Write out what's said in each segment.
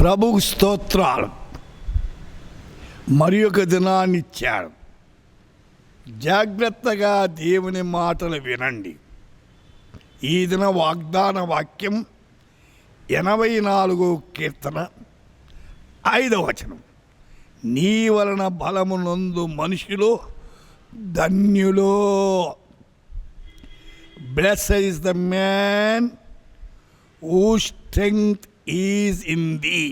ప్రభువు స్తోత్రాలు. మరి ఒక దినాన్ని ఇచ్చాడు. జాగ్రత్తగా దేవుని మాటలు వినండి. ఈ దిన వాగ్దాన వాక్యం 84వ కీర్తన 5వ వచనం. నీ వలన బలము నొందు మనుషులు ధన్యులో. Blessed is the man whose strength is in thee.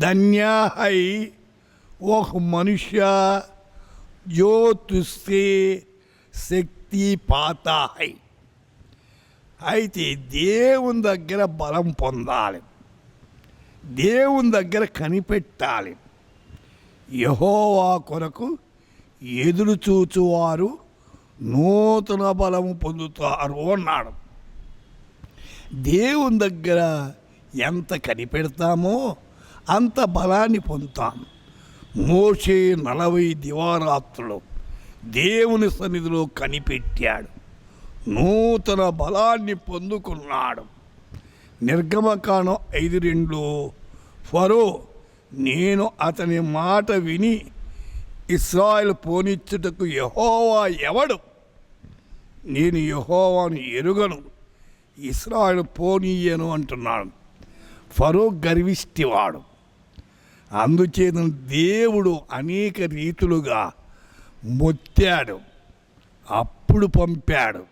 धन्य है वह मनुष्य जो तुझसे శక్తి పాతా है. అయితే దేవుని దగ్గర బలం పొందాలి, దేవుని దగ్గర కనిపెట్టాలి. యెహోవా కొరకు ఎదురు చూచువారు నూతన బలము పొందుతారు అన్నాడు. దేవుని దగ్గర ఎంత కనిపెడతామో అంత బలాన్ని పొందుతాం. మోషే 40 దివారాత్రులు దేవుని సన్నిధిలో కనిపెట్టాడు, నూతన బలాన్ని పొందుకున్నాడు. నిర్గమకాండం 5:2 ఫరో నేను అతని మాట విని ఇశ్రాయేలు పోనిచ్చుటకు యెహోవా ఎవడు? నేను యెహోవాను ఎరుగను, ఇశ్రాయేలు పోనీయను అంటున్నాడు. ఫరో గర్విష్టివాడు. అందుచేత దేవుడు అనేక రీతులుగా మొత్తాడు, అప్పుడు పంపాడు.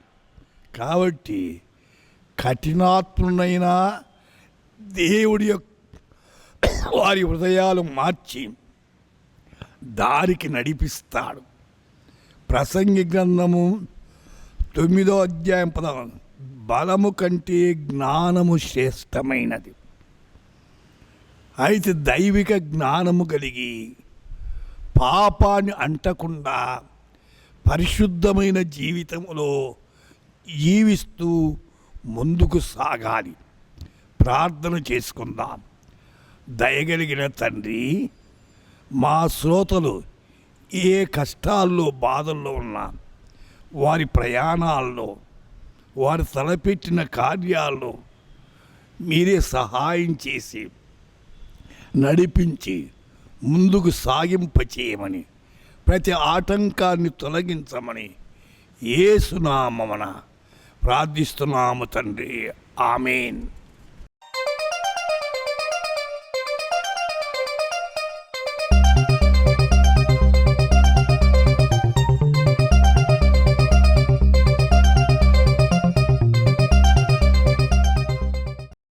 కాబట్టి కఠినాత్మునైన దేవుడి వారి హృదయాలు మార్చి దారికి నడిపిస్తాడు. ప్రసంగి గ్రంథము 9వ అధ్యాయం 10. బలము కంటే జ్ఞానము శ్రేష్టమైనది. అయితే దైవిక జ్ఞానము కలిగి పాపాన్ని అంటకుండా పరిశుద్ధమైన జీవితంలో జీవిస్తూ ముందుకు సాగాలి. ప్రార్థన చేసుకుందాం. దయగలిగిన తండ్రి, మా శ్రోతలు ఏ కష్టాల్లో బాధల్లో ఉన్నా, వారి ప్రయాణాల్లో, వారు తలపెట్టిన కార్యాల్లో మీరే సహాయం చేసి నడిపించి ముందుకు సాగింపచేయమని, ప్రతి ఆటంకాన్ని తొలగించమని యేసు నామమున ప్రార్థిస్తున్నాము తండ్రి. ఆమేన్.